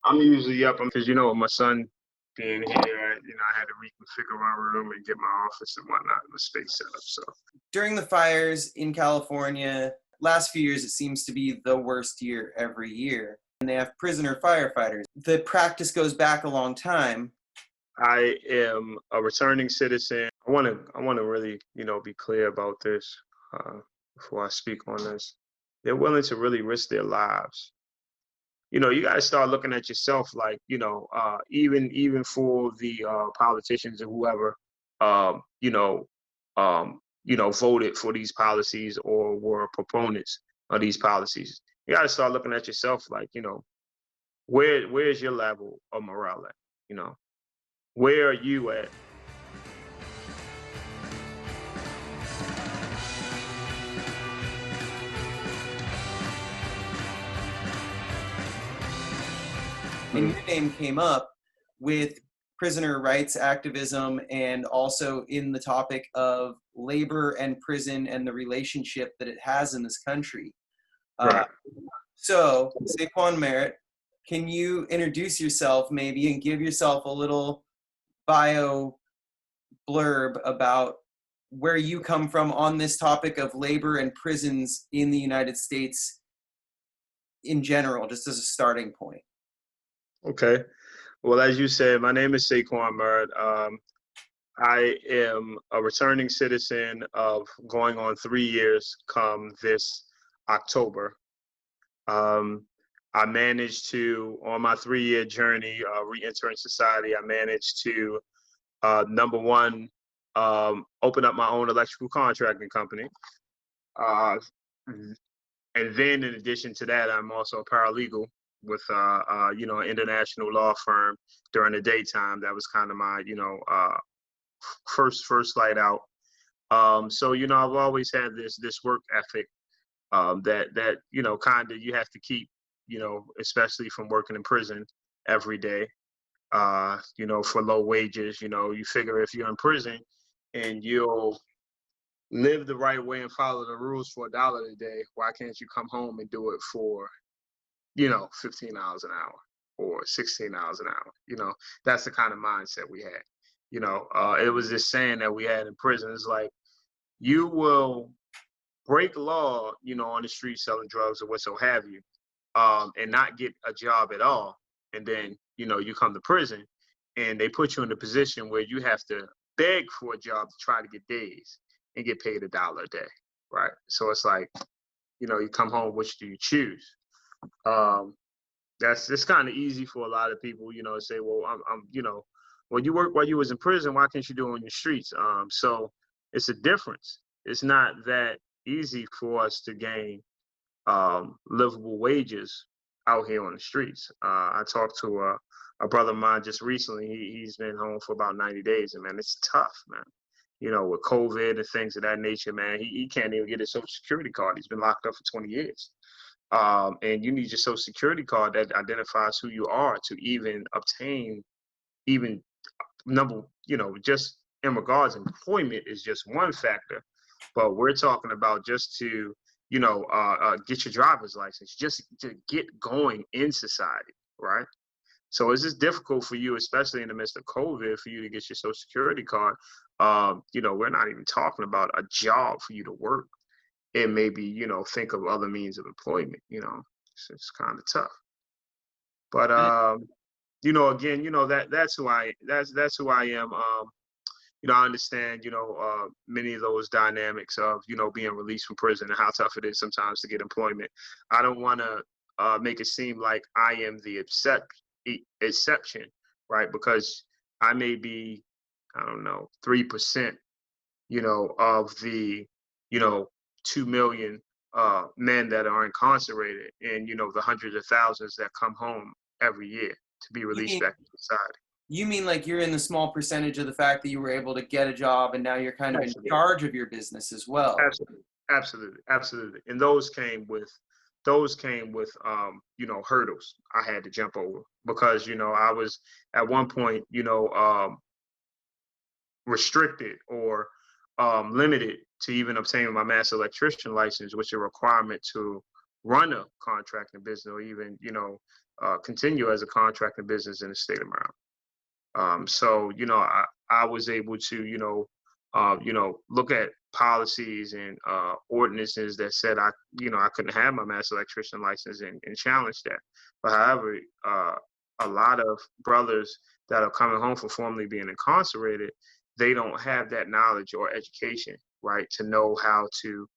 I'm usually up because with my son being here, I had to reconfigure my room and get my office and whatnot, the space set up. So During the fires in California, last few years it seems to be the worst year every year. And they have prisoner firefighters. The practice goes back a long time. I am a returning citizen. I want to really, be clear about this before I speak on this. They're willing to really risk their lives. You got to start looking at yourself like, even for the politicians and whoever, um, you know, voted for these policies or were proponents of these policies. You got to start looking at yourself like, where's your level of morale at? Where are you at? And your name came up with prisoner rights activism and also in the topic of labor and prison and the relationship that it has in this country. Right. So, Sekwan Merritt, can you introduce yourself maybe and give yourself a little bio blurb about where you come from on this topic of labor and prisons in the United States in general, just as a starting point? Okay. Well, as you said, my name is Sekwan Merritt. I am a returning citizen of going on 3 years come this October. I managed to, on my 3-year journey, re-entering society, I managed to, number one, open up my own electrical contracting company. Uh, and then in addition to that, I'm also a paralegal with, an international law firm during the daytime. That was kind of my, first light out. So I've always had this work ethic that kind of you have to keep, especially from working in prison every day. For low wages. You figure if you're in prison and you'll live the right way and follow the rules for $1 a day, why can't you come home and do it for, $15 an hour or $16 an hour? That's the kind of mindset we had. It was this saying that we had in prison. It's like, you will break law, on the street selling drugs or what so have you, and not get a job at all. And then, you come to prison and they put you in a position where you have to beg for a job to try to get days and get paid $1 a day. Right. So it's like, you come home, which do you choose? That's it's kind of easy for a lot of people, to say, well, well, you work while you was in prison, why can't you do it on your streets? So it's a difference. It's not that easy for us to gain livable wages out here on the streets. I talked to a brother of mine just recently. He's been home for about 90 days, and man, it's tough, man. With COVID and things of that nature, man, he can't even get his Social Security card. He's been locked up for 20 years. And you need your Social Security card that identifies who you are to even obtain, even number, just in regards employment is just one factor, but we're talking about just to, get your driver's license, just to get going in society, right? So it's just difficult for you, especially in the midst of COVID, for you to get your Social Security card. We're not even talking about a job for you to work and maybe, think of other means of employment, it's kind of tough. But again, that's who I am. I understand, many of those dynamics of, being released from prison and how tough it is sometimes to get employment. I don't want to make it seem like I am the exception, right? Because I may be, I don't know, 3%, of the, 2 million men that are incarcerated and, the hundreds of thousands that come home every year to be released back into society. You mean like you're in the small percentage of the fact that you were able to get a job and now you're kind of Absolutely. in charge of your business as well? Absolutely. And those came with hurdles I had to jump over because, I was at one point, restricted or limited to even obtaining my master electrician license, which is a requirement to run a contracting business or even, continue as a contracting business in the state of Maryland. So, I was able to, look at policies and ordinances that said I couldn't have my master electrician license and challenge that. But however, a lot of brothers that are coming home from formerly being incarcerated, they don't have that knowledge or education, right, to know how to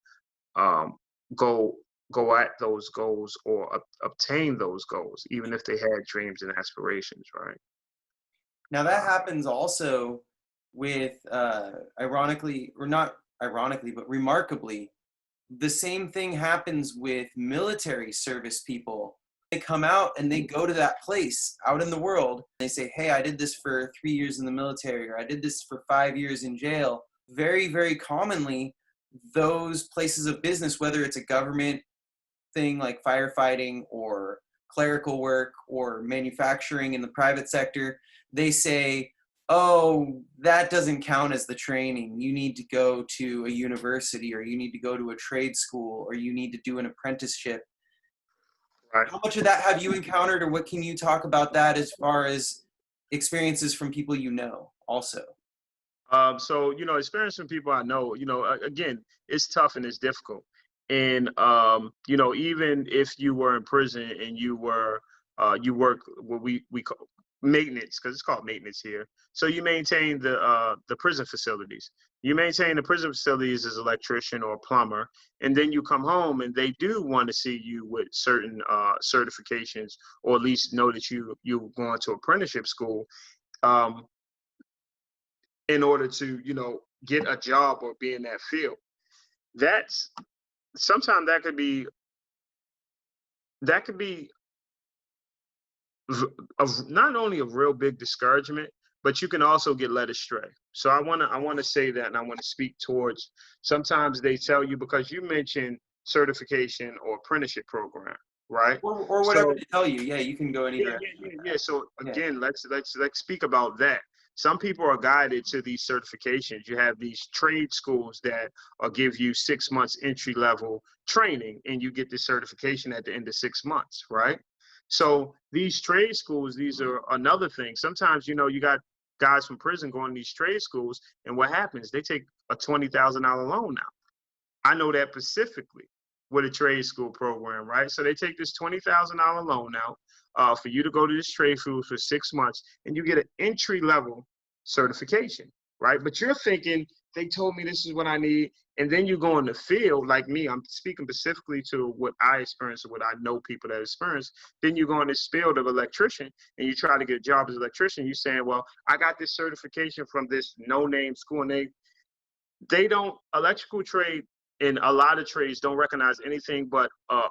go at those goals or obtain those goals, even if they had dreams and aspirations, right? Now that happens also with, ironically, or not ironically, but remarkably, the same thing happens with military service people. They come out and they go to that place out in the world. They say, hey, I did this for 3 years in the military, or I did this for 5 years in jail. Very, very commonly, those places of business, whether it's a government thing like firefighting or clerical work or manufacturing in the private sector, they say, oh, that doesn't count as the training. You need to go to a university, or you need to go to a trade school, or you need to do an apprenticeship. Right. How much of that have you encountered, or what can you talk about that as far as experiences from people you know also? So, experience from people I know, again, it's tough and it's difficult. And, even if you were in prison and you work what we call maintenance, because it's called maintenance here. So you maintain the prison facilities. You maintain the prison facilities as electrician or plumber, and then you come home and they do want to see you with certain certifications, or at least know that you've gone to apprenticeship school. Um, in order to, get a job or be in that field. That's sometimes that could be not only a real big discouragement, but you can also get led astray. So I want to say that, and I want to speak towards, sometimes they tell you, because you mentioned certification or apprenticeship program, right? Or whatever So they tell you. Yeah, you can go any yeah, direction. yeah. So Yeah. again, let's speak about that. Some people are guided to these certifications. You have these trade schools that give you 6 months entry level training, and you get the certification at the end of 6 months, right? So these trade schools, these are another thing. Sometimes, you got guys from prison going to these trade schools, and what happens? They take a $20,000 loan out. I know that specifically with a trade school program, right? So they take this $20,000 loan out for you to go to this trade school for 6 months, and you get an entry level certification, right? But you're thinking, they told me this is what I need. And then you go in the field, like me, I'm speaking specifically to what I experienced or what I know people that experience. Then you go in this field of electrician and you try to get a job as an electrician. You're saying, well, I got this certification from this no-name school, and they don't, electrical trade and a lot of trades don't recognize anything but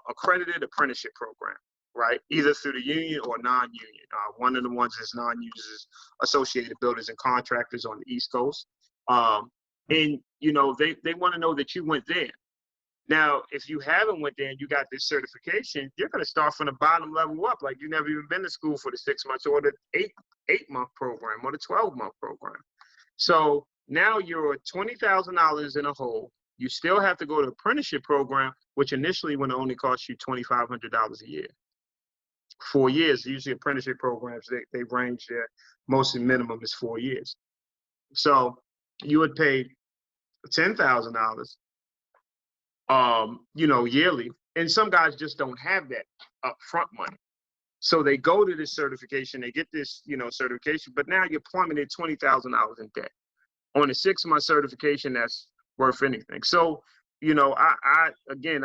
accredited apprenticeship program, right? Either through the union or non-union. One of the ones is non-union is Associated Builders and Contractors on the East Coast. And, they want to know that you went there. Now, if you haven't went there and you got this certification, you're going to start from the bottom level up, like you never even been to school for the 6 months or the eight-month program or the 12-month program. So now you're $20,000 in a hole. You still have to go to apprenticeship program, which initially would only cost you $2,500 a year. 4 years, usually apprenticeship programs, they range there. Mostly minimum is 4 years. So you would pay $10,000, yearly. And some guys just don't have that upfront money. So they go to this certification, they get this, certification, but now you're plummeted $20,000 in debt on a 6-month certification that's worth anything. So, I get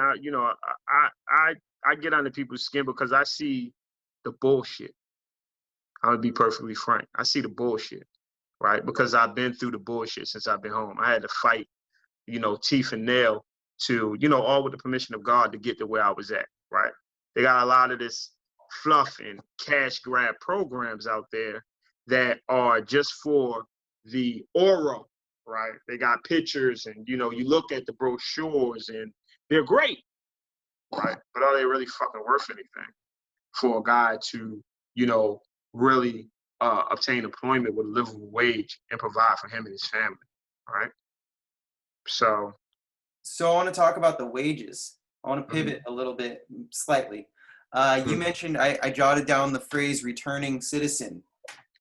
under people's skin because I see the bullshit. I'm gonna be perfectly frank. I see the bullshit, right? Because I've been through the bullshit since I've been home. I had to fight, teeth and nail to, all with the permission of God to get to where I was at, right? They got a lot of this fluff and cash grab programs out there that are just for the aura, right? They got pictures and, you look at the brochures and they're great, right? But are they really fucking worth anything for a guy to, really obtain employment with a livable wage and provide for him and his family, right? So I want to talk about the wages. I want to pivot a little bit, slightly. You mentioned, I jotted down the phrase returning citizen.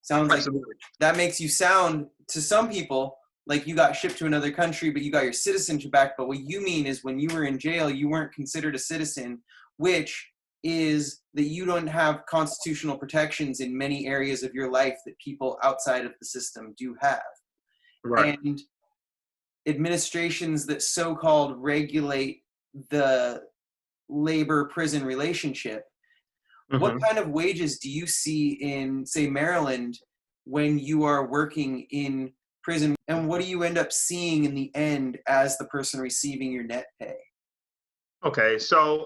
Sounds like Absolutely. that makes you sound, to some people, like you got shipped to another country, but you got your citizenship back. But what you mean is when you were in jail, you weren't considered a citizen, which is that you don't have constitutional protections in many areas of your life that people outside of the system do have. Right. And administrations that so-called regulate the labor-prison relationship, what Hmm. kind of wages do you see in, say, Maryland when you are working in prison? And what do you end up seeing in the end as the person receiving your net pay? Okay, so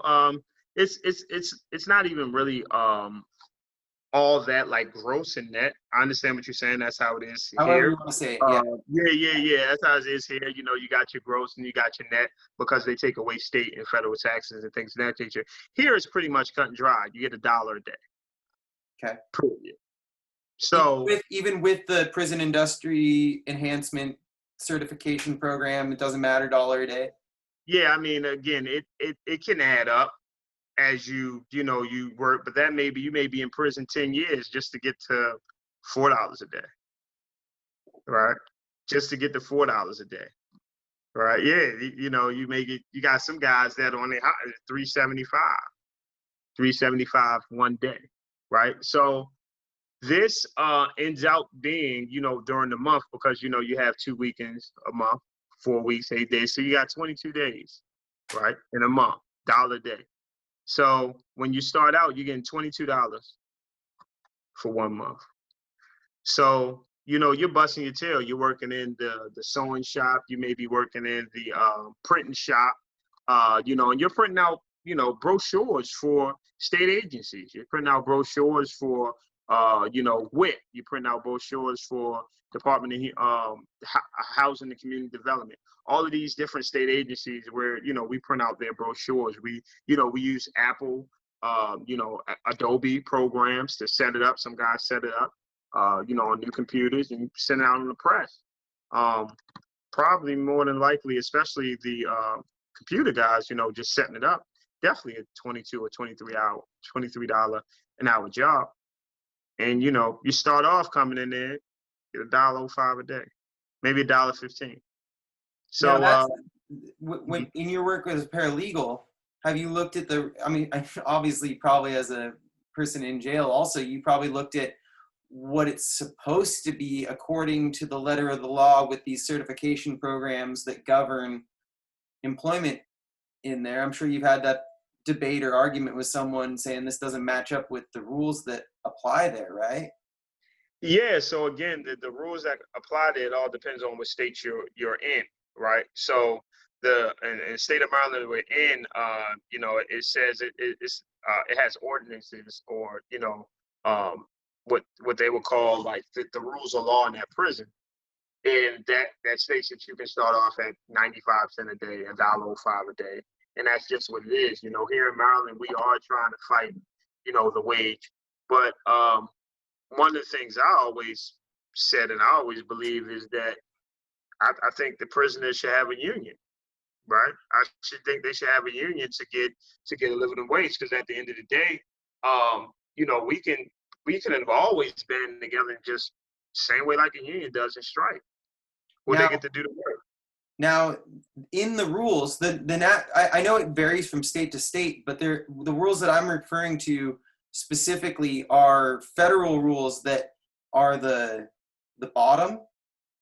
it's not even really all that like gross and net. I understand what you're saying. That's how it is However here. you want to say it, yeah. Yeah. That's how it is here. You know, you got your gross and you got your net because they take away state and federal taxes and things of that nature. Here it's pretty much cut and dry. You get $1 a day. Okay. Period. So Even with the prison industry enhancement certification program, it doesn't matter, $1 a day. yeah, I mean, again, it can add up as you work, but that maybe you may be in prison 10 years just to get to $4 a day, right? Just to get to $4 a day. Right. Yeah. You may get, you got some guys that are on their 375 one day. Right. So this ends out being, during the month because, you have 2 weekends a month, 4 weeks, 8 days. So you got 22 days, right, in a month, $1 a day. So when you start out, you're getting $22 for 1 month. So, you're busting your tail. You're working in the sewing shop. You may be working in the printing shop, and you're printing out, brochures for state agencies. You're printing out brochures for, WIT. You print out brochures for Department of Housing and Community Development. All of these different state agencies where, we print out their brochures. We use Apple, Adobe programs to set it up. Some guys set it up on new computers and send it out on the press. Probably more than likely, especially the computer guys, just setting it up, definitely a 22 or $23 an hour job. And, you start off coming in there, get $1.05 a day, maybe $1.15. Now So, that's when in your work as a paralegal, have you looked at obviously probably as a person in jail also, you probably looked at what it's supposed to be according to the letter of the law with these certification programs that govern employment in there. I'm sure you've had that debate or argument with someone saying this doesn't match up with the rules that apply there, right? yeah. So again, the rules that apply there, it all depends on what state you're in, right? So in the state of Maryland we're in, it says it has ordinances or what they would call like the rules of law in that prison. And that states that you can start off at 95 cents a day, $1.05 a day. And that's just what it is. Here in Maryland, we are trying to fight, the wage. But one of the things I always said and I always believe is that I think the prisoners should have a union, right? I should think they should have a union to get a living wage because at the end of the day, we can have always been together just same way like a union does and strike. Where they get to do the work. Now, in the rules, I know it varies from state to state, but the rules that I'm referring to specifically are federal rules that are the bottom.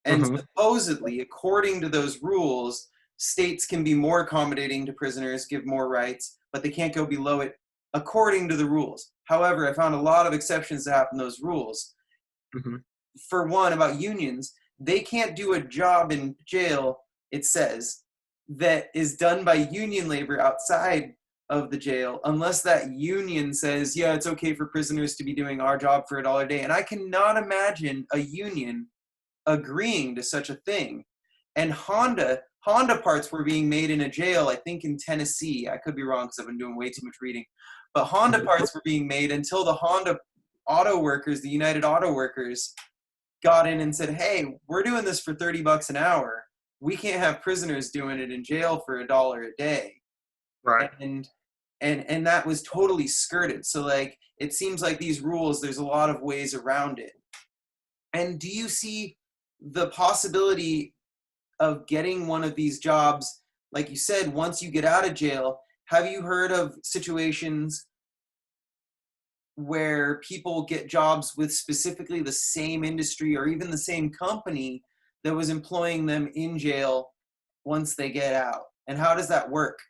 And supposedly, according to those rules, states can be more accommodating to prisoners, give more rights, but they can't go below it according to the rules. However, I found a lot of exceptions to happen those rules. For one, about unions, they can't do a job in jail, it says, that is done by union labor outside of the jail unless that union says, yeah, it's okay for prisoners to be doing our job for $1 a day. And I cannot imagine a union agreeing to such a thing. And Honda parts were being made in a jail, I think in Tennessee. I could be wrong because I've been doing way too much reading. But Honda parts were being made until the Honda auto workers, the United Auto Workers, got in and said, hey, we're doing this for $30 an hour. We can't have prisoners doing it in jail for $1 a day. Right. And and that was totally skirted. So like, it seems like these rules, there's a lot of ways around it. And do you see the possibility of getting one of these jobs, like you said, once you get out of jail? Have you heard of situations where people get jobs with specifically the same industry or even the same company that was employing them in jail once they get out? And how does that work?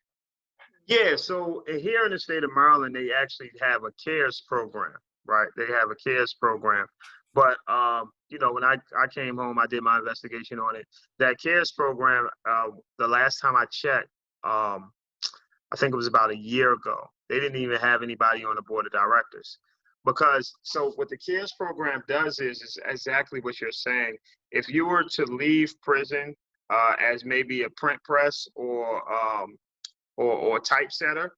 Yeah, so here in the state of Maryland, they actually have a CARES program, right? They have a CARES program. But, when I came home, I did my investigation on it. That CARES program, the last time I checked, I think it was about a year ago, they didn't even have anybody on the board of directors. Because, so what the CARES program does is exactly what you're saying. If you were to leave prison as maybe a print press or typesetter,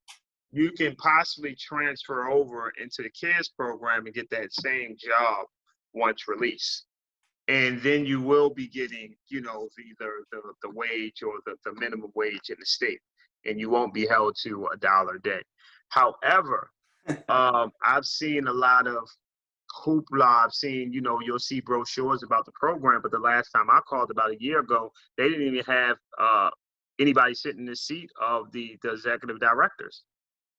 you can possibly transfer over into the CARES program and get that same job once released. And then you will be getting, either the wage or the minimum wage in the state, and you won't be held to $1 a day. However, I've seen a lot of hoopla. I've seen, you'll see brochures about the program, but the last time I called about a year ago, they didn't even have anybody sitting in the seat of the executive directors,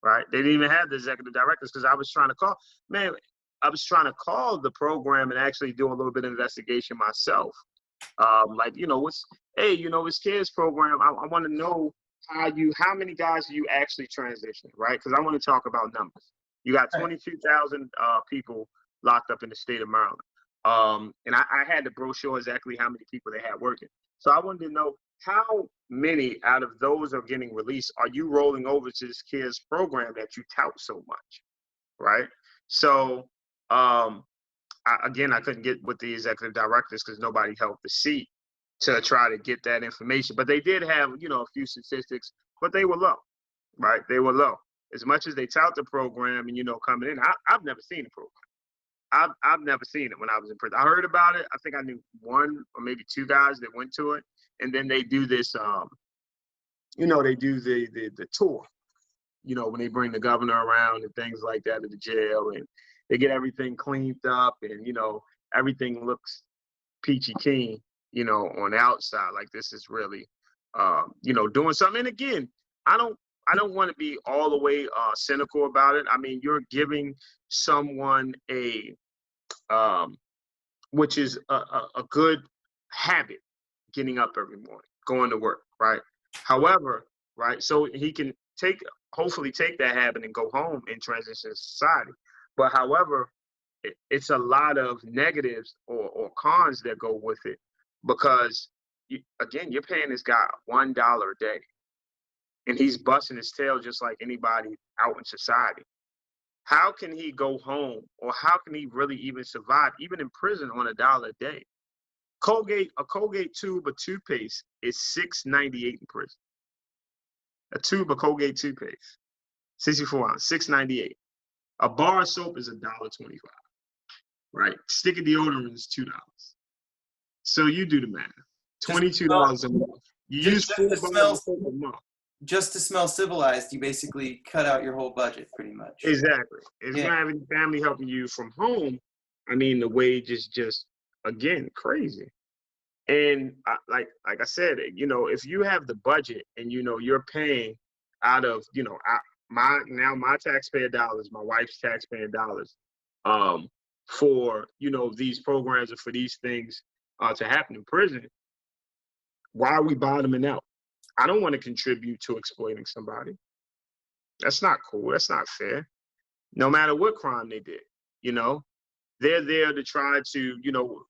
right? They didn't even have the executive directors, because I was trying to call, the program and actually do a little bit of investigation myself. This kids program, I want to know how many guys do you actually transition, right? Because I want to talk about numbers. You got 22,000 people locked up in the state of Maryland. And I had the brochure exactly how many people they had working. So I wanted to know how many out of those are getting released are you rolling over to this kids program that you tout so much, right? So I couldn't get with the executive directors because nobody held the seat to try to get that information. But they did have, a few statistics, but they were low, right? They were low. As much as they tout the program and, coming in, I've never seen the program. I've never seen it when I was in prison. I heard about it. I think I knew one or maybe two guys that went to it. And then they do this, they do the tour, when they bring the governor around and things like that to the jail, and they get everything cleaned up, and, everything looks peachy keen, on the outside, like this is really, doing something. And again, I don't want to be all the way cynical about it. I mean, you're giving someone which is a good habit, getting up every morning, going to work, right? However, right, so he can hopefully take that habit and go home and transition to society. But however, it's a lot of negatives or cons that go with it, because you're paying this guy $1 a day, and he's busting his tail just like anybody out in society. How can he go home, or how can he really even survive, even in prison, on $1 a day? A Colgate tube of toothpaste is $6.98 in prison. A tube of Colgate toothpaste, 64 ounce, $6.98. A bar of soap is $1.25. Right? Stick of deodorant is $2. So you do the math. $22 a month. You use 4 bars of soap a month. Just to smell civilized, you basically cut out your whole budget, pretay much. Exactly. If you don't have any family helping you from home, I mean, the wage is just, again, crazy. And like I said, if you have the budget and you're paying out of my taxpayer dollars, my wife's taxpayer dollars, for these programs and for these things to happen in prison, why are we bottoming out? I don't want to contribute to exploiting somebody. That's not cool. That's not fair. No matter what crime they did, they're there to try to,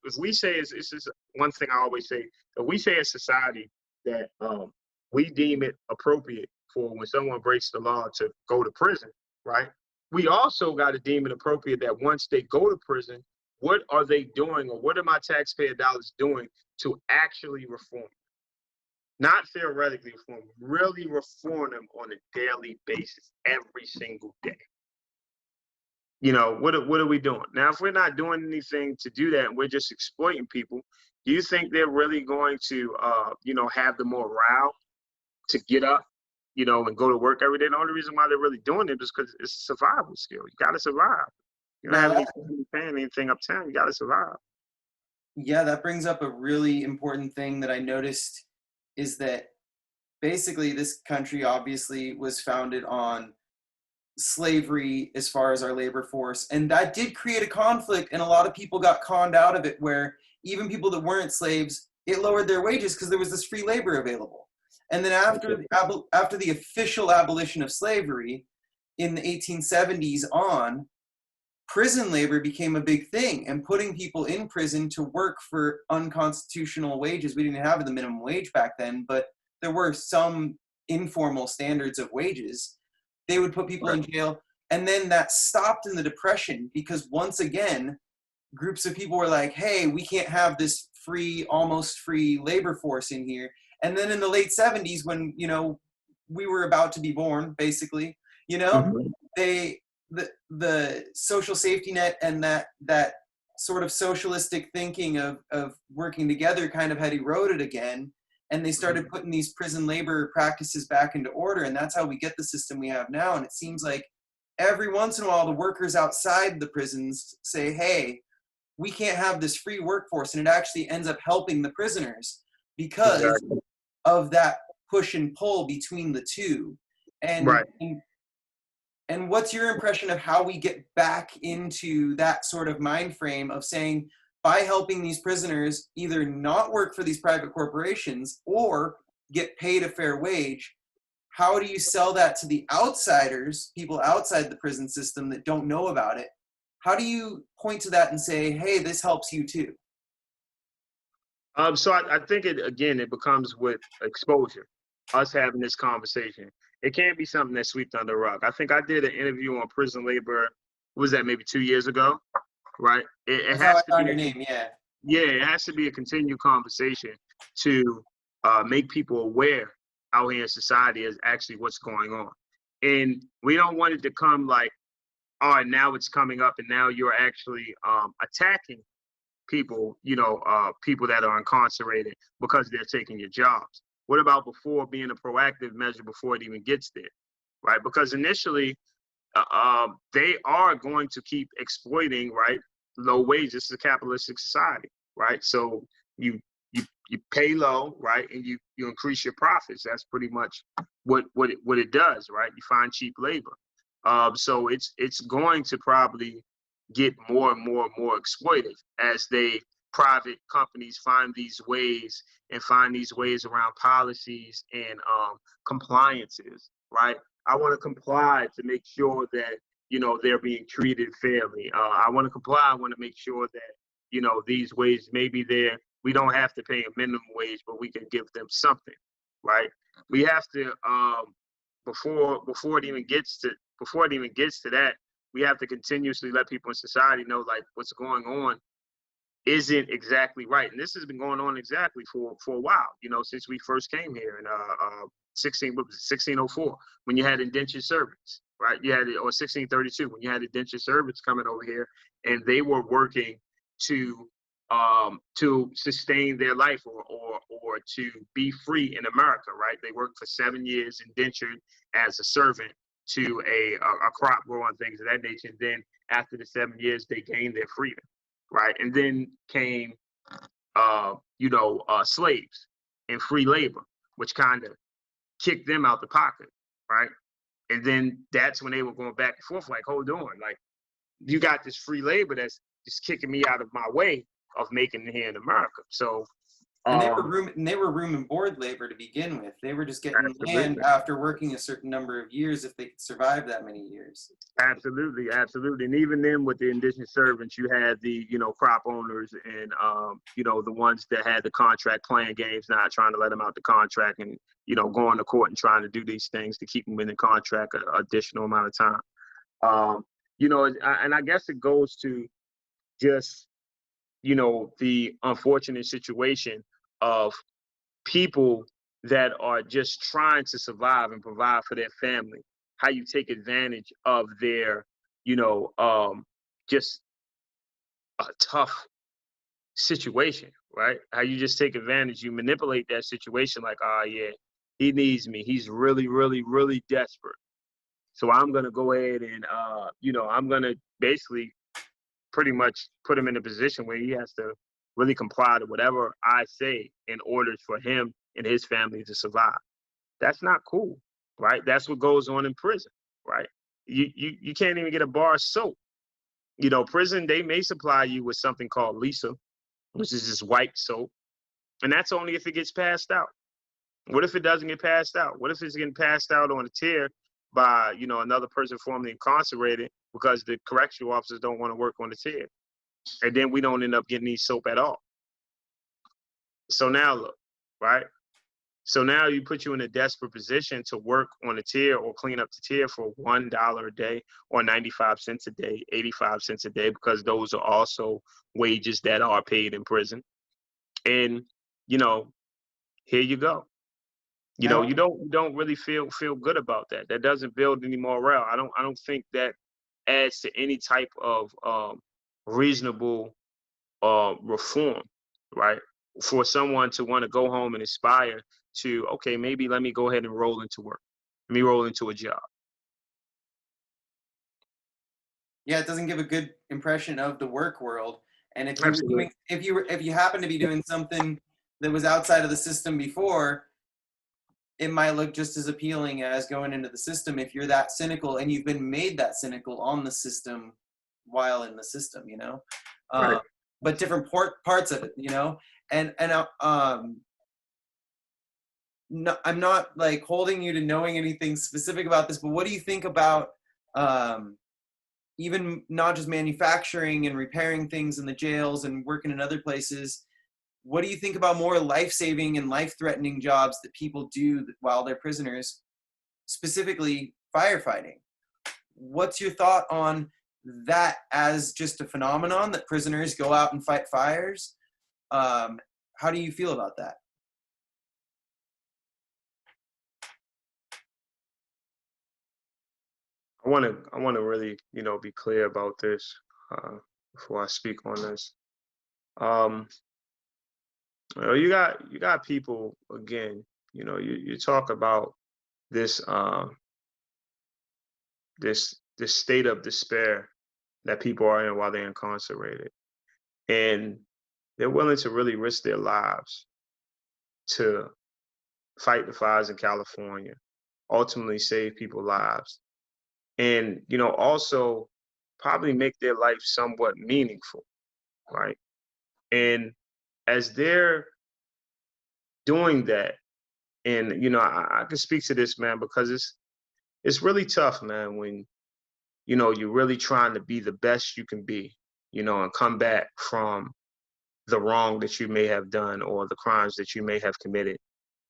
if we say, this is one thing I always say, if we say as society that we deem it appropriate for when someone breaks the law to go to prison, right? We also got to deem it appropriate that once they go to prison, what are they doing, or what are my taxpayer dollars doing to actually reform? Not theoretically reform, really reform them on a daily basis, every single day. What are we doing? Now, if we're not doing anything to do that and we're just exploiting people, do you think they're really going to, have the morale to get up and go to work every day. The only reason why they're really doing it is because it's a survival skill. You got to survive. You don't Now have any that, family, anything uptown. You got to survive. yeah, that brings up a really important thing that I noticed is that basically this country obviously was founded on slavery as far as our labor force, and that did create a conflict, and a lot of people got conned out of it, where even people that weren't slaves, it lowered their wages because there was this free labor available. And then after the official abolition of slavery in the 1870s on, prison labor became a big thing, and putting people in prison to work for unconstitutional wages. We didn't have the minimum wage back then, but there were some informal standards of wages. They would put people in jail, and then that stopped in the Depression because once again, groups of people were like, hey, we can't have this free, almost free labor force in here. And then in the late 70s, when, we were about to be born, basically, Mm-hmm. the social safety net and that sort of socialistic thinking of working together kind of had eroded again. And they started putting these prison labor practices back into order. And that's how we get the system we have now. And it seems like every once in a while, the workers outside the prisons say, hey, we can't have this free workforce. And it actually ends up helping the prisoners because Exactly. of that push and pull between the two. Right. And what's your impression of how we get back into that sort of mind frame of saying, by helping these prisoners either not work for these private corporations or get paid a fair wage, how do you sell that to the outsiders, people outside the prison system that don't know about it? How do you point to that and say, hey, this helps you too? So I think it becomes with exposure, us having this conversation. It can't be something that's swept under the rug. I think I did an interview on prison labor. What was that, maybe 2 years ago? Right. It That's how has I to found be. your name, yeah. Yeah, it has to be a continued conversation to make people aware out here in society is actually what's going on. And we don't want it to come like, all right, now it's coming up and now you're actually attacking people, people that are incarcerated because they're taking your jobs. What about before being a proactive measure before it even gets there, right? Because initially, they are going to keep exploiting, right? Low wages. This is a capitalistic society, right? So you pay low, right, and you increase your profits. That's pretty much what it does, right? You find cheap labor. So it's going to probably get more and more and more exploitive as private companies find these ways around policies and compliances, right? I want to comply to make sure that they're being treated fairly. I want to comply. I want to make sure that these ways maybe we don't have to pay a minimum wage, but we can give them something, right? We have to before it even gets to that, we have to continuously let people in society know like what's going on isn't exactly right. And this has been going on exactly for a while, since we first came here in 1604, when you had indentured servants, right? Or 1632, when you had indentured servants coming over here and they were working to sustain their life or to be free in America, right? They worked for 7 years indentured as a servant to a crop grower and things of that nature. And then after the 7 years, they gained their freedom, right? And then came, slaves and free labor, which kind of kicked them out the pocket, right? And then that's when they were going back and forth, like, hold on, like, you got this free labor that's just kicking me out of my way of making it here in America. So, And they were room and board labor to begin with. They were just getting land after working a certain number of years if they could survive that many years. Absolutely. And even then with the indigenous servants, you had the, crop owners and, the ones that had the contract playing games, not trying to let them out the contract and, going to court and trying to do these things to keep them in the contract an additional amount of time. And I guess it goes to just, the unfortunate situation of people that are just trying to survive and provide for their family, how you take advantage of their, just a tough situation, right? How you just take advantage, you manipulate that situation like, oh, yeah, he needs me. He's really, really, really desperate. So I'm gonna go ahead and I'm gonna basically pretty much put him in a position where he has to really comply to whatever I say in order for him and his family to survive. That's not cool, right? That's what goes on in prison, right? You can't even get a bar of soap. Prison, they may supply you with something called Lisa, which is just white soap, and that's only if it gets passed out. What if it doesn't get passed out? What if it's getting passed out on a tier by, another person formerly incarcerated because the correctional officers don't want to work on the tier? And then we don't end up getting any soap at all. So now look, right? So now you put you in a desperate position to work on a tier or clean up the tier for $1 a day or 95 cents a day, 85 cents a day, because those are also wages that are paid in prison. And, here you go. You don't really feel good about that. That doesn't build any morale. I don't think that adds to any type of reasonable reform, right? For someone to want to go home and aspire to, okay, maybe let me go ahead and roll into work. Let me roll into a job. Yeah, it doesn't give a good impression of the work world. And if you were Absolutely. doing, if you happen to be doing something that was outside of the system before, it might look just as appealing as going into the system if you're that cynical and you've been made that cynical on the system while in the system, Right. but different parts of it, and no, I'm not like holding you to knowing anything specific about this, but what do you think about even not just manufacturing and repairing things in the jails and working in other places? What do you think about more life-saving and life-threatening jobs that people do while they're prisoners, specifically firefighting? What's your thought on that as just a phenomenon that prisoners go out and fight fires? How do you feel about that? I want to really, be clear about this before I speak on this. You got people again. You talk about this this state of despair that people are in while they're incarcerated, and they're willing to really risk their lives to fight the fires in California, ultimately save people's lives, and also probably make their life somewhat meaningful, right? And as they're doing that, and I can speak to this, man, because it's really tough, man, when you're really trying to be the best you can be, and come back from the wrong that you may have done or the crimes that you may have committed.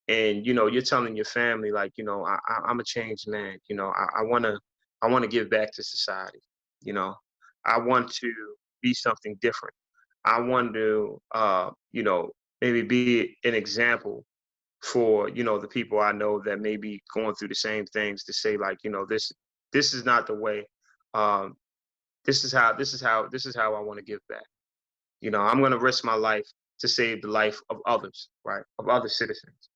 And you're telling your family, like, I'm a changed man. I want to give back to society. I want to be something different. I want to maybe be an example for the people I know that may be going through the same things, to say, like, this is not the way. um this is how I want to give back. I'm going to risk my life to save the life of others, right, of other citizens.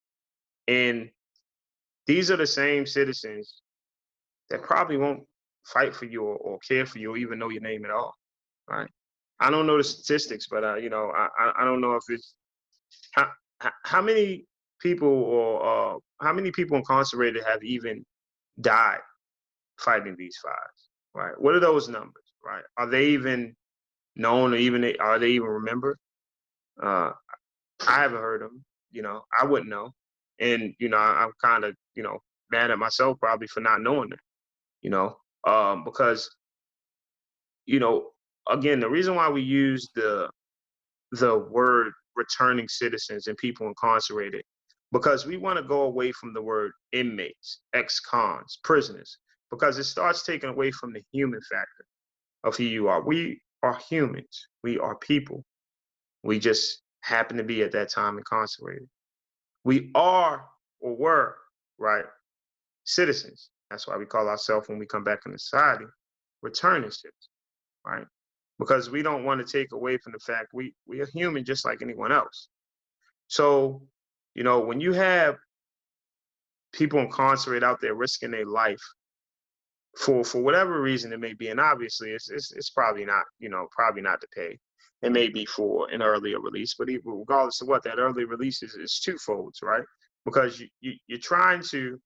And these are the same citizens that probably won't fight for you or care for you or even know your name at all, right? I don't know the statistics, but I don't know if it's how how many people or how many people incarcerated have even died fighting these fires, right? What are those numbers, right? Are they even known, or even are they even remembered? Uh, I haven't heard of them. I wouldn't know, and I'm kind of mad at myself probably for not knowing that. Because you know again, the reason why we use the word returning citizens and people incarcerated, because we want to go away from the word inmates, ex-cons, prisoners, because it starts taking away from the human factor of who you are. We are humans. We are people. We just happen to be at that time incarcerated. We are, or were, right, citizens. That's why we call ourselves, when we come back into society, returning citizens, right? Because we don't want to take away from the fact we are human just like anyone else. So, when you have people incarcerated out there risking their life for whatever reason it may be, and obviously it's probably not, probably not to pay. It may be for an earlier release, but even regardless of what, that early release is twofold, right? Because you're trying to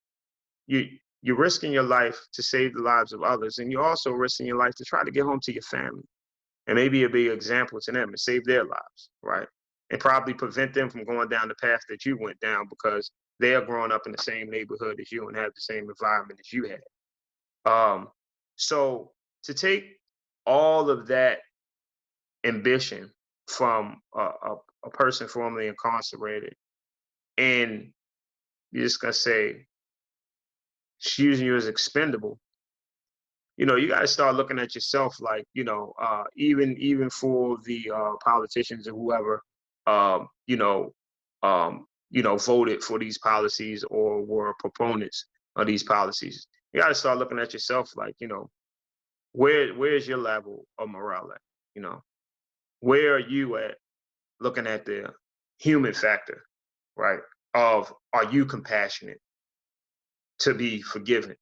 you're risking your life to save the lives of others, and you're also risking your life to try to get home to your family, and maybe it'll be an example to them and save their lives, right? And probably prevent them from going down the path that you went down, because they are growing up in the same neighborhood as you and have the same environment as you had. So to take all of that ambition from a person formerly incarcerated, and you're just gonna say she's using you as expendable, you got to start looking at yourself like, even for the politicians or whoever, voted for these policies or were proponents of these policies. You got to start looking at yourself like, where's your level of morale at? Where are you at looking at the human factor, right? Of, are you compassionate to be forgiven?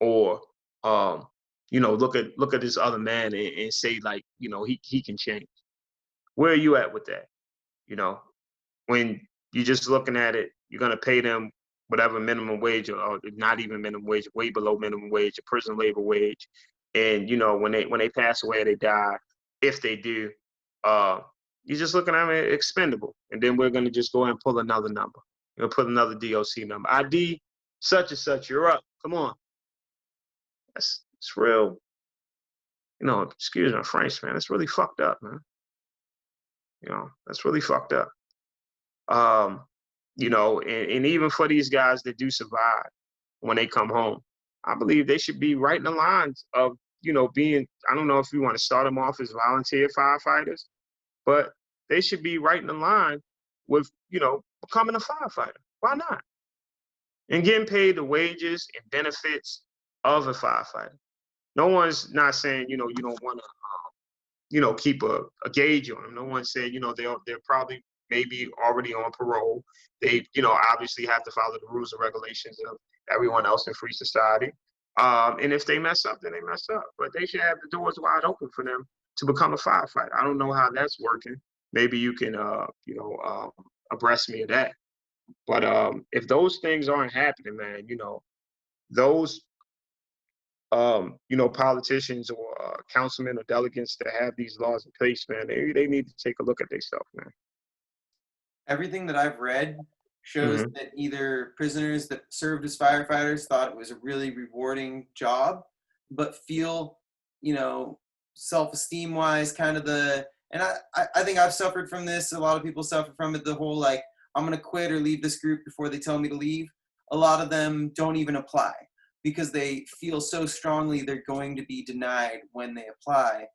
Or, look at this other man and say like, he can change. Where are you at with that? When you're just looking at it, you're going to pay them whatever minimum wage, or not even minimum wage, way below minimum wage, or prison labor wage. And, when they pass away, they die, if they do, you're just looking at them expendable. And then we're going to just go and pull another number. We're going to put another DOC number. ID such and such, you're up. Come on. It's real, excuse my French, man. It's really fucked up, man. That's really fucked up. And even for these guys that do survive when they come home, I believe they should be right in the lines of, being, I don't know if you want to start them off as volunteer firefighters, but they should be right in the line with, becoming a firefighter. Why not? And getting paid the wages and benefits of a firefighter. No one's not saying, you don't want to, keep a gauge on them. No one's saying, they're probably maybe already on parole. They, obviously have to follow the rules and regulations of everyone else in free society. And if they mess up, then they mess up. But they should have the doors wide open for them to become a firefighter. I don't know how that's working. Maybe you can, abreast me of that. But if those things aren't happening, man, those politicians or councilmen or delegates that have these laws in place, man, they need to take a look at themselves, man. Everything that I've read shows that either prisoners that served as firefighters thought it was a really rewarding job, but feel, self-esteem wise, kind of and I think I've suffered from this. A lot of people suffer from it. The whole, like, I'm going to quit or leave this group before they tell me to leave. A lot of them don't even apply, because they feel so strongly they're going to be denied when they apply.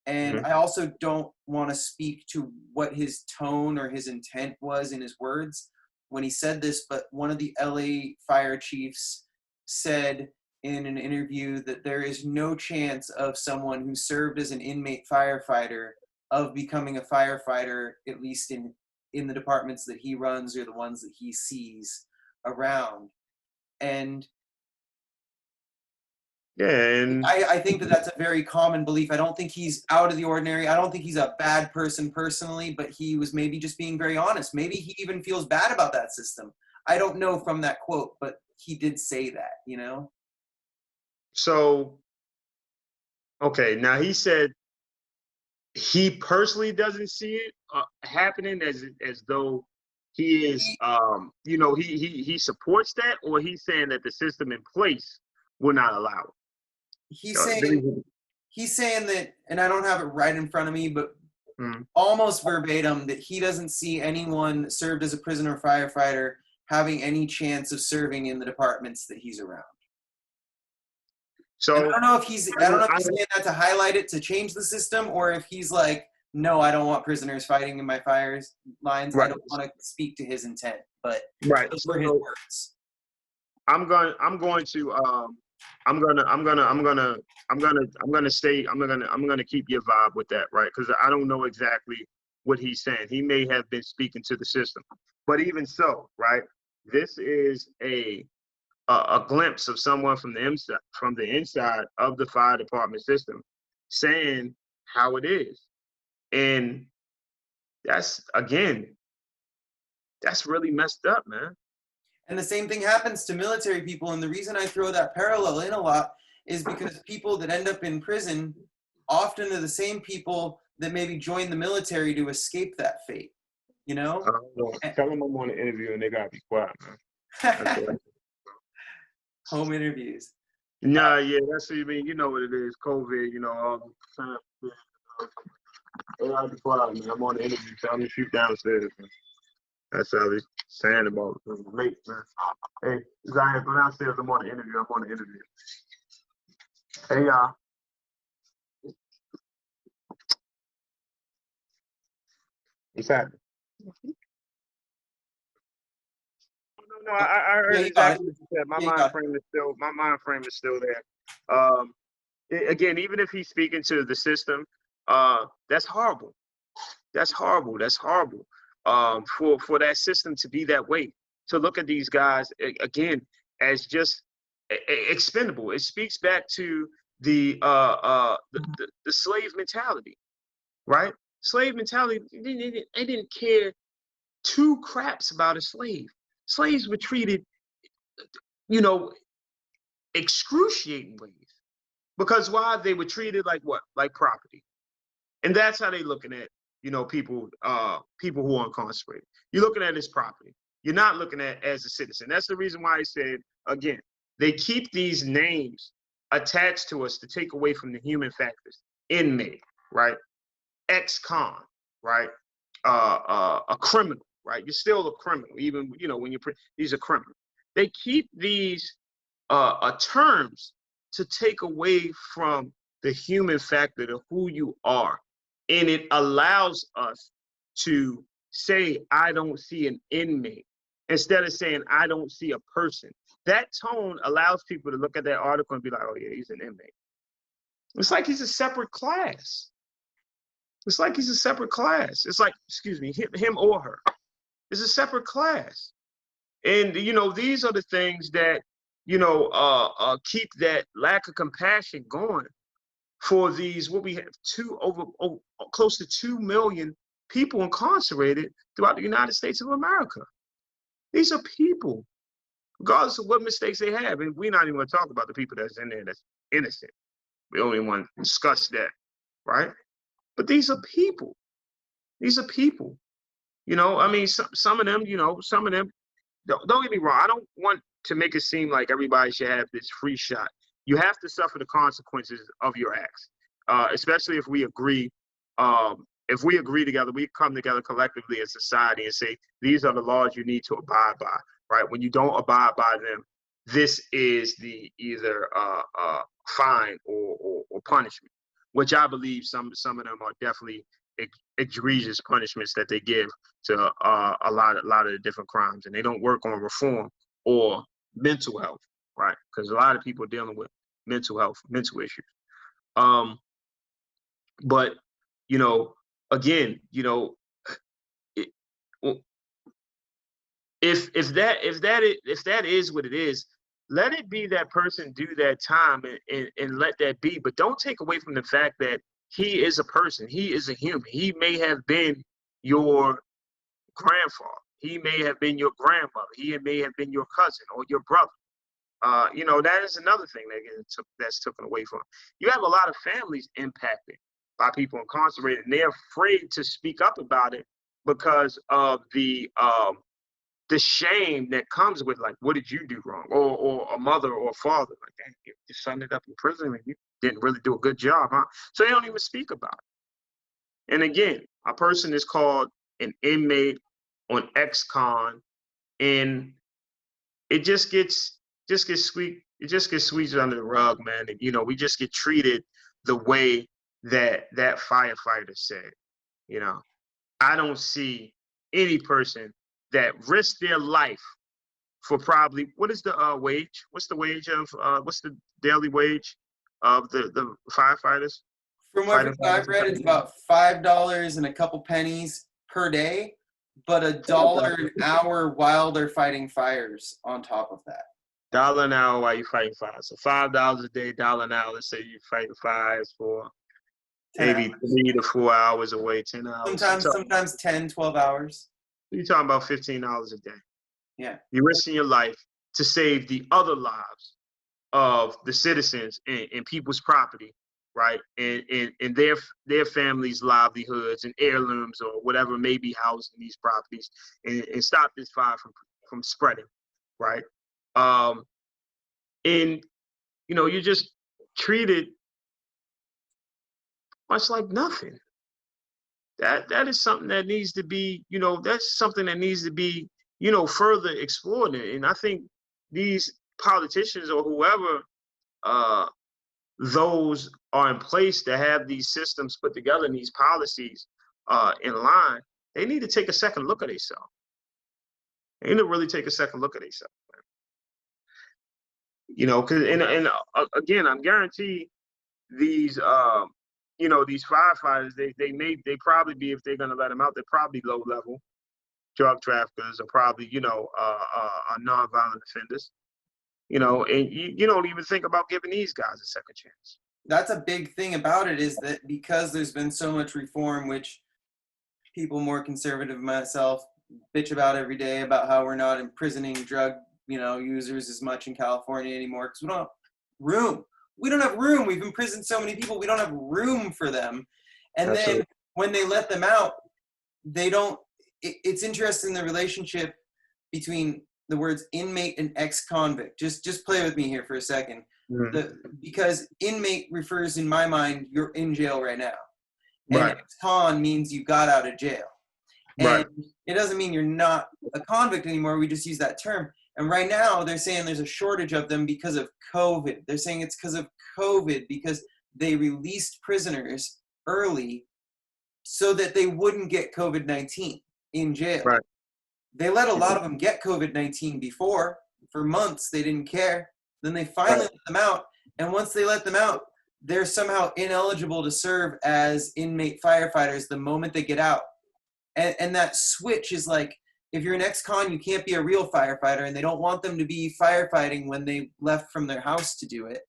And I also don't want to speak to what his tone or his intent was in his words when he said this, but one of the LA fire chiefs said in an interview that there is no chance of someone who served as an inmate firefighter of becoming a firefighter, at least in the departments that he runs or the ones that he sees around. And yeah, and I think that that's a very common belief. I don't think he's out of the ordinary. I don't think he's a bad person personally, but he was maybe just being very honest. Maybe he even feels bad about that system. I don't know from that quote, but he did say that, So, okay, now he said he personally doesn't see it happening as though he is, he supports that, or he's saying that the system in place will not allow it. He's saying that, and I don't have it right in front of me, but almost verbatim, that he doesn't see anyone served as a prisoner firefighter having any chance of serving in the departments that he's around. So and I don't know if he's saying that to highlight it, to change the system, or if he's like, no, I don't want prisoners fighting in my fires lines. Right. I don't want to speak to his intent, but those were his words. I'm gonna keep your vibe with that, right? Because I don't know exactly what he's saying. He may have been speaking to the system, but even so, right? This is a a glimpse of someone from the inside of the fire department system saying how it is. And that's, again, that's really messed up, man. And the same thing happens to military people. And the reason I throw that parallel in a lot is because people that end up in prison often are the same people that maybe join the military to escape that fate, you know? Tell them I'm on an interview and they gotta be quiet, man. Home interviews. Nah, yeah, that's what you mean. You know what it is, COVID, all the time. They gotta be quiet, man. I'm on the interview. Tell them to shoot downstairs, man. That's how they saying about it. It's late, man. Hey, Zion, go downstairs. I'm on the interview. Hey, y'all. What's happening? No, I heard exactly what you said. My mind frame is still there. Again, even if he's speaking to the system, that's horrible. That's horrible. For that system to be that way, to look at these guys again as just expendable. It speaks back to the slave mentality, right? Slave mentality. They didn't care two craps about a slave. Slaves were treated, excruciating ways. Because why? They were treated like what? Like property. And that's how they looking at, people who are incarcerated. You're looking at it as property. You're not looking at it as a citizen. That's the reason why I said, again, they keep these names attached to us to take away from the human factors. Inmate, right? Ex-con, right? A criminal, right? You're still a criminal, even, when these are criminals. They keep these terms to take away from the human factor of who you are. And it allows us to say, I don't see an inmate, instead of saying, I don't see a person. That tone allows people to look at that article and be like, oh yeah, he's an inmate. It's like he's a separate class. It's like, excuse me, him or her. It's a separate class. And, these are the things that, keep that lack of compassion going for these, what we have, close to 2 million people incarcerated throughout the United States of America. These are people, regardless of what mistakes they have. And we're not even going to talk about the people that's in there that's innocent. We don't even want to discuss that, right? But these are people. Some of them, don't get me wrong. I don't want to make it seem like everybody should have this free shot. You have to suffer the consequences of your acts, especially if we agree. If we agree together, we come together collectively as society and say, these are the laws you need to abide by, right? When you don't abide by them, this is the either fine or punishment, which I believe some of them are definitely egregious punishments that they give to a lot of the different crimes, and they don't work on reform or mental health, right? Because a lot of people are dealing with mental health, mental issues. But again, if that is what it is, let it be. That person do that time and let that be. But don't take away from the fact that he is a person. He is a human. He may have been your grandfather. He may have been your grandmother. He may have been your cousin or your brother. That is another thing that's taken away from. You have a lot of families impacted by people incarcerated, and they're afraid to speak up about it because of the shame that comes with, like, what did you do wrong? Or a mother or a father, like, dang, you son ended up in prison and you didn't really do a good job, huh? So they don't even speak about it. And again, a person is called an inmate on ex-con, and it just gets squeezed under the rug, man. And, we just get treated the way that firefighter said. I don't see any person that risked their life for probably, what is the wage? What's the wage of what's the daily wage of the firefighters? From what I've read, it's about $5 and a couple pennies per day, but $1 an hour while they're fighting fires on top of that. Dollar an hour while you fighting fires. So $5 a day, dollar an hour. Let's say you fighting fires for 10 maybe hours. 3 to 4 hours away, 10 hours. Sometimes 10, 12 hours. You're talking about $15 a day. Yeah. You're risking your life to save the other lives of the citizens and people's property, right? And their families' livelihoods and heirlooms or whatever may be housed in these properties, and stop this fire from spreading, right? And you just treated much like nothing. That is something that needs to be, that's something that needs to be, further explored. And I think these politicians or whoever those are in place to have these systems put together and these policies in line, they need to take a second look at themselves. They need to really take a second look at themselves. Because again, I'm guaranteed these these firefighters, they probably be, if they're gonna let them out, they're probably low level drug traffickers or probably nonviolent offenders. And you don't even think about giving these guys a second chance. That's a big thing about it, is that because there's been so much reform, which people more conservative than myself bitch about every day, about how we're not imprisoning drug users as much in California anymore because we don't have room. We don't have room. We've imprisoned so many people. We don't have room for them. And Absolutely. then when they let them out, they don't. It's interesting, the relationship between the words inmate and ex-convict. Just play with me here for a second. Mm-hmm. Because inmate refers, in my mind, you're in jail right now. And Right. ex-con means you got out of jail. And Right. it doesn't mean you're not a convict anymore. We just use that term. And right now, they're saying there's a shortage of them because of COVID. They're saying it's because of COVID, because they released prisoners early so that they wouldn't get COVID-19 in jail. Right. They let a lot of them get COVID-19 before. For months, they didn't care. Then they finally let them out. And once they let them out, they're somehow ineligible to serve as inmate firefighters the moment they get out. And that switch is like, if you're an ex-con, you can't be a real firefighter, and they don't want them to be firefighting when they left from their house to do it.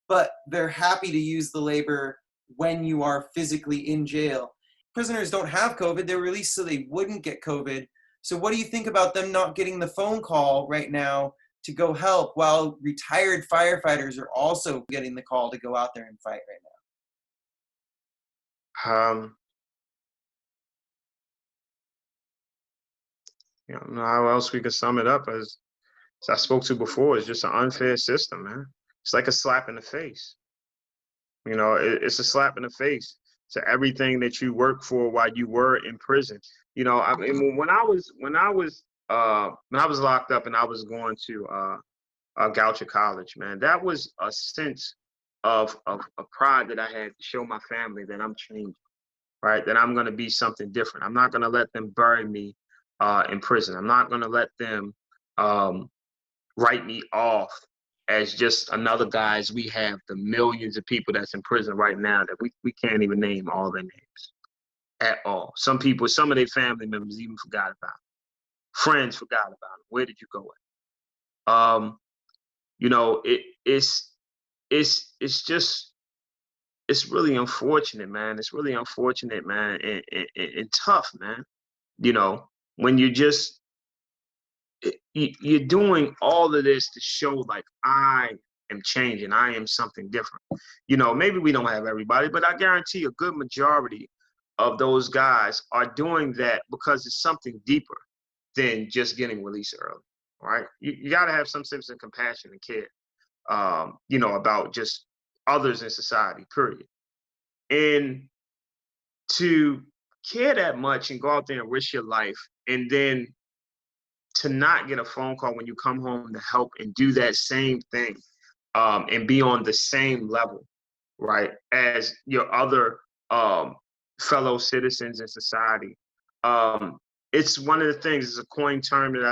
But they're happy to use the labor when you are physically in jail. Prisoners don't have COVID. They're released so they wouldn't get COVID. So what do you think about them not getting the phone call right now to go help, while retired firefighters are also getting the call to go out there and fight right now? I don't know how else we could sum it up as I spoke to before. It's just an unfair system, man. It's like a slap in the face. It's a slap in the face to everything that you worked for while you were in prison. I mean, when I was locked up and I was going to Goucher College, man, that was a sense of pride that I had to show my family that I'm changing, right? That I'm going to be something different. I'm not going to let them bury me in prison. I'm not going to let them write me off as just another guy, as we have the millions of people that's in prison right now that we can't even name all their names at all. Some people, some of their family members even forgot about them. Friends forgot about them. Where did you go at? It's really unfortunate, man. It's really unfortunate, man, and tough, man. When you're doing all of this to show like I am changing, I am something different. Maybe we don't have everybody, but I guarantee a good majority of those guys are doing that because it's something deeper than just getting released early, right? You got to have some sense of compassion and care, about just others in society, period. And to care that much and go out there and risk your life, and then to not get a phone call when you come home to help and do that same thing, and be on the same level, right, as your other fellow citizens in society. It's one of the things, it's a coined term that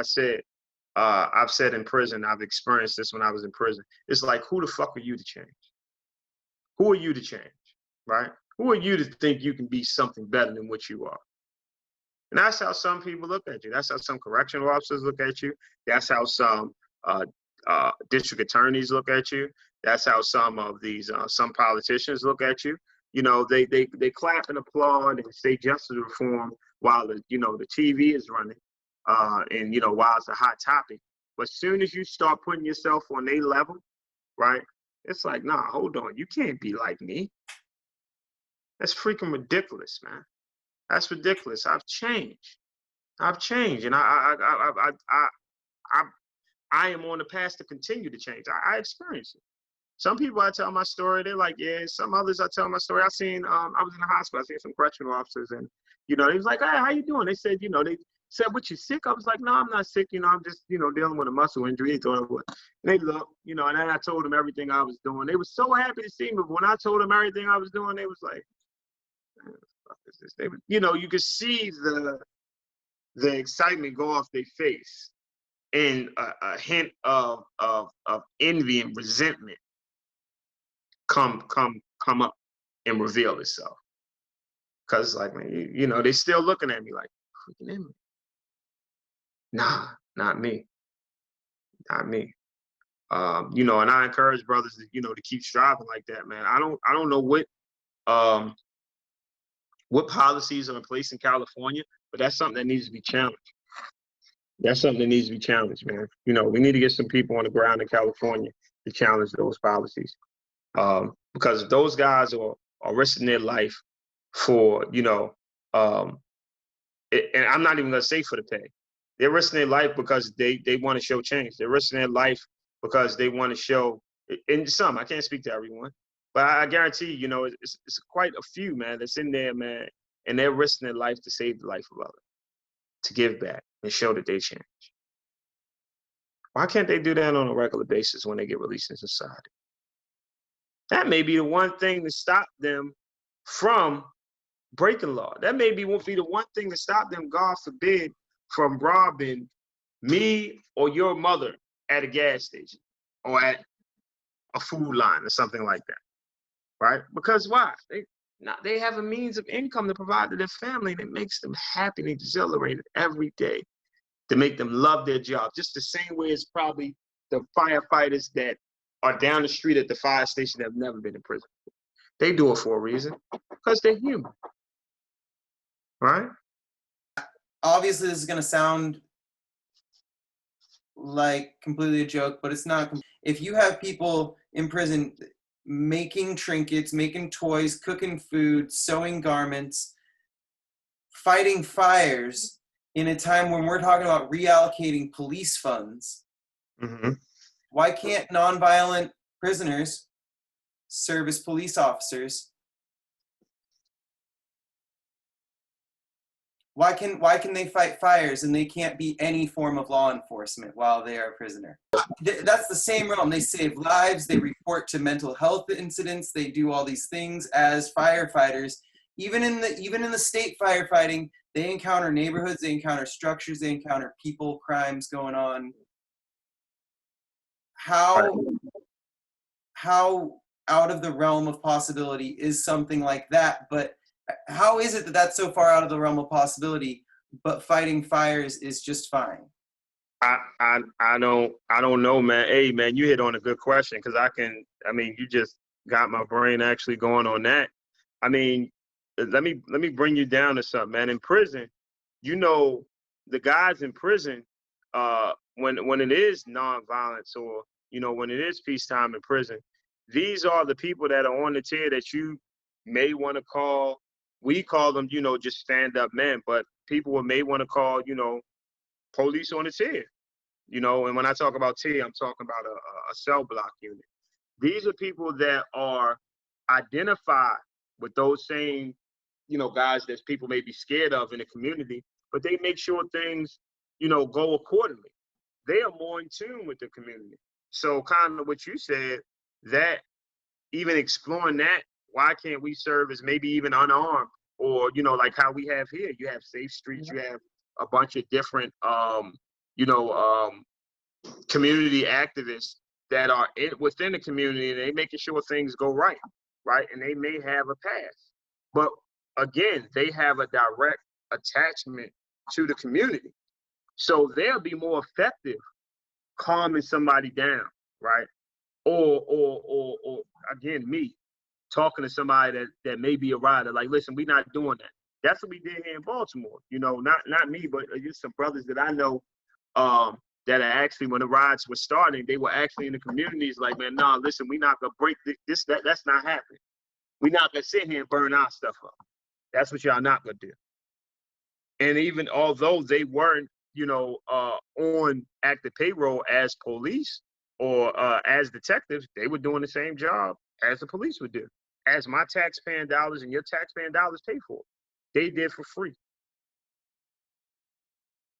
I've said in prison. I've experienced this when I was in prison. It's like, who the fuck are you to change? Who are you to change, right? Who are you to think you can be something better than what you are? And that's how some people look at you. That's how some correctional officers look at you. That's how some district attorneys look at you. That's how some of these some politicians look at you. You know, they clap and applaud and say justice reform while the TV is running, and while it's a hot topic. But as soon as you start putting yourself on their level, right? It's like, nah, hold on, you can't be like me. That's freaking ridiculous, man. That's ridiculous. I've changed, and I am on the path to continue to change. I experienced it. Some people I tell my story, they're like, yeah. Some others I tell my story. I was in the hospital. I seen some correctional officers, and they was like, hey, how you doing? They said, they said, what, you sick? I was like, no, I'm not sick. I'm just, dealing with a muscle injury. They thought I was. And they looked, and then I told them everything I was doing. They were so happy to see me. But when I told them everything I was doing, they was like, man, what the fuck is this? They, you could see the excitement go off their face, and a hint of envy and resentment come up and reveal itself. Cause like, man, they still looking at me like, freaking envy. Nah, not me. Not me. And I encourage brothers to keep striving like that, man. I don't know what policies are in place in California, but that's something that needs to be challenged. That's something that needs to be challenged, man. We need to get some people on the ground in California to challenge those policies. Because those guys are risking their life for, and I'm not even gonna say for the pay. They're risking their life because they want to show change. They're risking their life because they want to show, and some, I can't speak to everyone, but I guarantee, it's quite a few, man, that's in there, man, and they're risking their life to save the life of others, to give back and show that they change. Why can't they do that on a regular basis when they get released in society? That may be the one thing to stop them from breaking law. That may be the one thing to stop them, God forbid, from robbing me or your mother at a gas station or at a food line or something like that, right? Because why? They have a means of income to provide to their family that makes them happy and exhilarated every day, to make them love their job, just the same way as probably the firefighters that are down the street at the fire station that have never been in prison. They do it for a reason, because they're human, right? Obviously, this is going to sound like completely a joke, but it's not. If you have people in prison making trinkets, making toys, cooking food, sewing garments, fighting fires in a time when we're talking about reallocating police funds, why can't nonviolent prisoners serve as police officers? Why can they fight fires and they can't be any form of law enforcement while they are a prisoner? That's the same realm. They save lives. They report to mental health incidents. They do all these things as firefighters. Even in the state firefighting, they encounter neighborhoods. They encounter structures. They encounter people, crimes going on. How out of the realm of possibility is something like that? But how is it that that's so far out of the realm of possibility, but fighting fires is just fine? I don't know, man. Hey, man, you hit on a good question, because you just got my brain actually going on that. I mean, let me bring you down to something, man. In prison, the guys in prison, when it is nonviolence, or when it is peacetime in prison, these are the people that are on the tier that you may want to call. We call them, just stand-up men, but people may want to call, police on the tier. And when I talk about tier, I'm talking about a cell block unit. These are people that are identified with those same, guys that people may be scared of in the community, but they make sure things, go accordingly. They are more in tune with the community. So kind of what you said, that even exploring that, why can't we serve as maybe even unarmed, or, like how we have here, you have safe streets, you have a bunch of different, community activists that are within the community, and they making sure things go right, and they may have a pass, but again, they have a direct attachment to the community, so they'll be more effective calming somebody down, right? Or again, me talking to somebody that may be a rider, like, listen, we're not doing that. That's what we did here in Baltimore. You know, not me, but just some brothers that I know that are actually, when the rides were starting, they were actually in the communities like, man, nah, listen, we're not gonna break this, that's not happening. We're not gonna sit here and burn our stuff up. That's what y'all not gonna do. And even although they weren't, on active payroll as police or as detectives, they were doing the same job as the police would do, as my taxpaying dollars and your taxpaying dollars pay for. They did for free.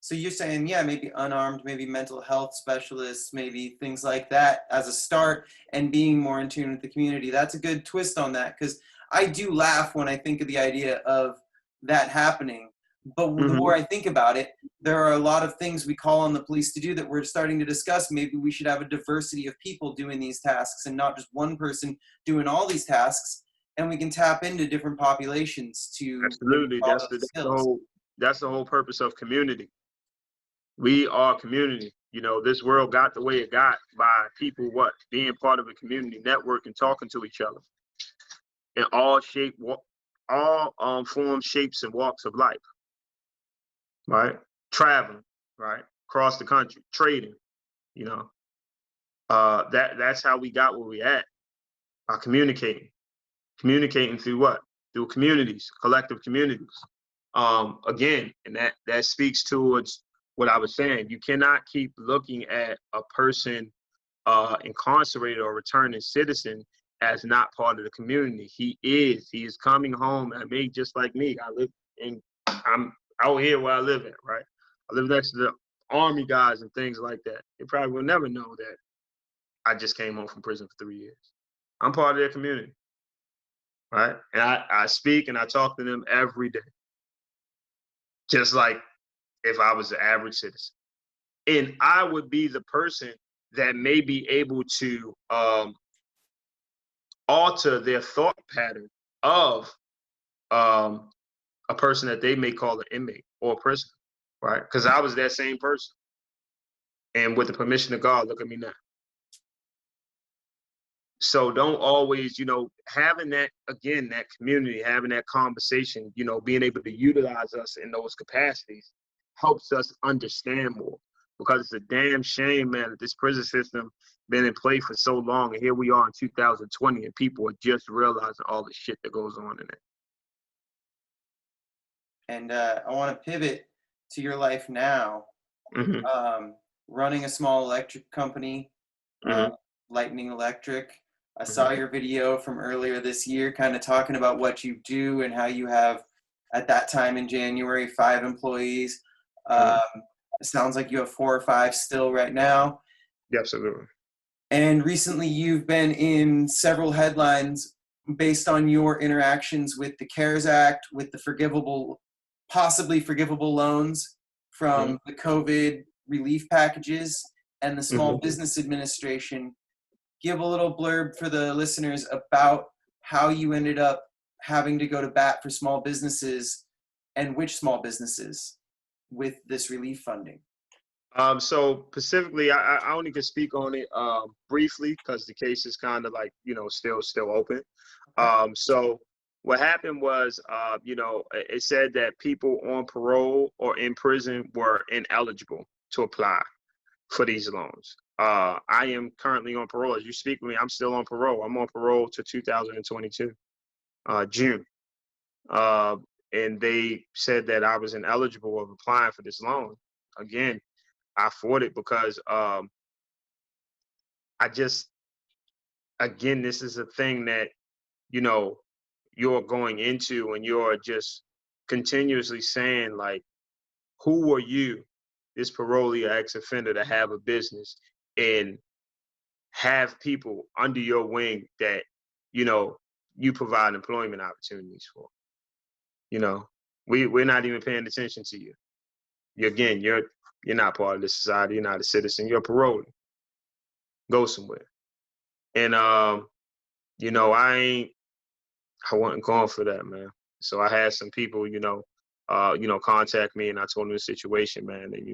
So you're saying, yeah, maybe unarmed, maybe mental health specialists, maybe things like that as a start, and being more in tune with the community. That's a good twist on that, because I do laugh when I think of the idea of that happening. But the more I think about it, there are a lot of things we call on the police to do that we're starting to discuss. Maybe we should have a diversity of people doing these tasks and not just one person doing all these tasks. And we can tap into different populations to Absolutely. all those skills. That's the whole purpose of community. We are community. You know, this world got the way it got by people being part of a community network and talking to each other in all forms, shapes, and walks of life. Right? Traveling, right? Across the country, trading, you know. That's how we got where we at. By communicating. Communicating through what? Through communities, collective communities. Again, and that speaks towards what I was saying. You cannot keep looking at a person incarcerated or returning citizen as not part of the community. He is coming home. I mean, just like me. I'm out here where I live at, right? I live next to the Army guys and things like that. They probably will never know that I just came home from prison for 3 years. I'm part of their community, right? And I speak and I talk to them every day, just like if I was an average citizen. And I would be the person that may be able to alter their thought pattern of a person that they may call an inmate or a prisoner, right? Because I was that same person. And with the permission of God, look at me now. So don't always, having that community, having that conversation, being able to utilize us in those capacities helps us understand more. Because it's a damn shame, man, that this prison system been in play for so long. And here we are in 2020 and people are just realizing all the shit that goes on in it. And I want to pivot to your life now. Running a small electric company, Lightning Electric. I saw your video from earlier this year kind of talking about what you do and how you have, at that time in January, 5 employees. It sounds like you have 4 or 5 still right now. Yeah, absolutely. And recently you've been in several headlines based on your interactions with the CARES Act, with the possibly forgivable loans from the COVID relief packages and the Small Business Administration. Give a little blurb for the listeners about how you ended up having to go to bat for small businesses and which small businesses with this relief funding. So specifically, I only can speak on it briefly because the case is kind of like, still open. So what happened was, it said that people on parole or in prison were ineligible to apply for these loans. I am currently on parole. As you speak with me, I'm still on parole. I'm on parole to 2022, June. And they said that I was ineligible of applying for this loan. Again, I fought it because this is a thing that, you're going into and you're just continuously saying, like, who are you, this parolee or ex-offender, to have a business and have people under your wing that, you provide employment opportunities for? We're not even paying attention to you. You're not part of this society. You're not a citizen. You're a parolee. Go somewhere. And I wasn't going for that, man. So I had some people, contact me, and I told them the situation, man. And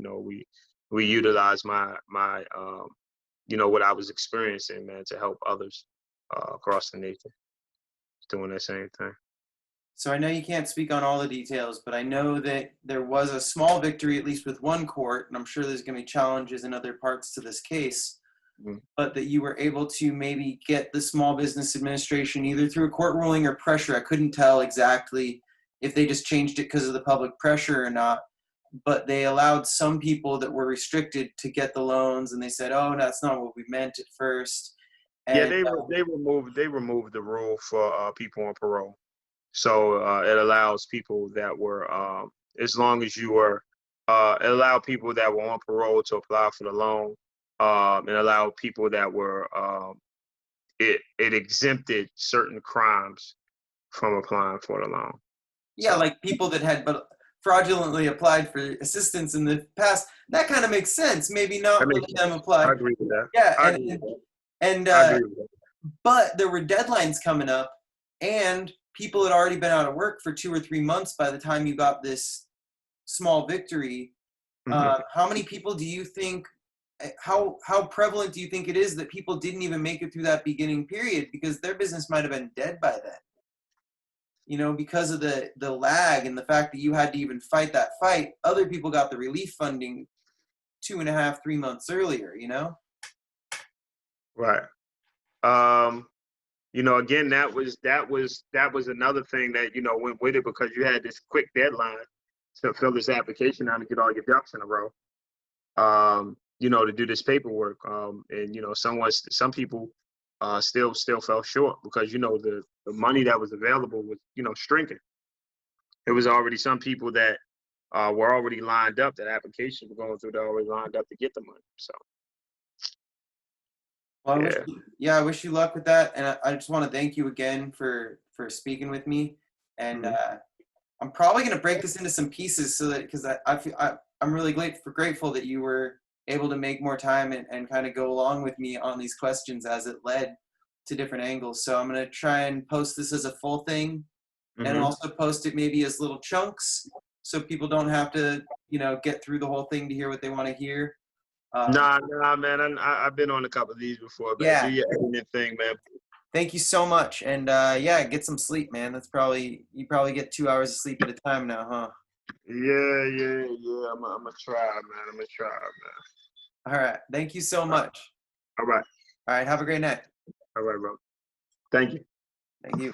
reutilize my what I was experiencing, man, to help others across the nation doing that same thing. So I know you can't speak on all the details, but I know that there was a small victory, at least with one court, and I'm sure there's going to be challenges in other parts to this case, but that you were able to maybe get the Small Business Administration either through a court ruling or pressure. I couldn't tell exactly if they just changed it because of the public pressure or not, but they allowed some people that were restricted to get the loans, and they said, oh, that's not what we meant at first. And, they removed the rule for people on parole. So it allows people that were, as long as you were, it allowed people that were on parole to apply for the loan. It allowed people that were, it exempted certain crimes from applying for the loan. Yeah, so, like people that had fraudulently applied for assistance in the past. That kind of makes sense. Maybe not let them apply. I agree with that. Yeah, I agree with that. But there were deadlines coming up, and people had already been out of work for 2 or 3 months by the time you got this small victory. How many people do you think, how prevalent do you think it is that people didn't even make it through that beginning period because their business might have been dead by then? You know, because of the lag and the fact that you had to even fight that fight, other people got the relief funding 2.5, 3 months earlier, you know? Right. Again, that was another thing that, went with it because you had this quick deadline to fill this application out and get all your ducks in a row, to do this paperwork. And, some people still fell short because, the money that was available was, shrinking. There was already some people that were already lined up, that application were going through, they're already lined up to get the money. So. Well, I wish you luck with that, and I just want to thank you again for speaking with me. And I'm probably going to break this into some pieces so that because I'm really grateful that you were able to make more time and kind of go along with me on these questions as it led to different angles. So I'm going to try and post this as a full thing, and also post it maybe as little chunks so people don't have to get through the whole thing to hear what they want to hear. Nah, man. I've been on a couple of these before, man. Yeah. Do your editing thing, man. Thank you so much, and get some sleep, man. You probably get 2 hours of sleep at a time now, huh? Yeah. I'm gonna try, man. All right. Thank you so much. All right. All right. Have a great night. All right, bro. Thank you. Thank you.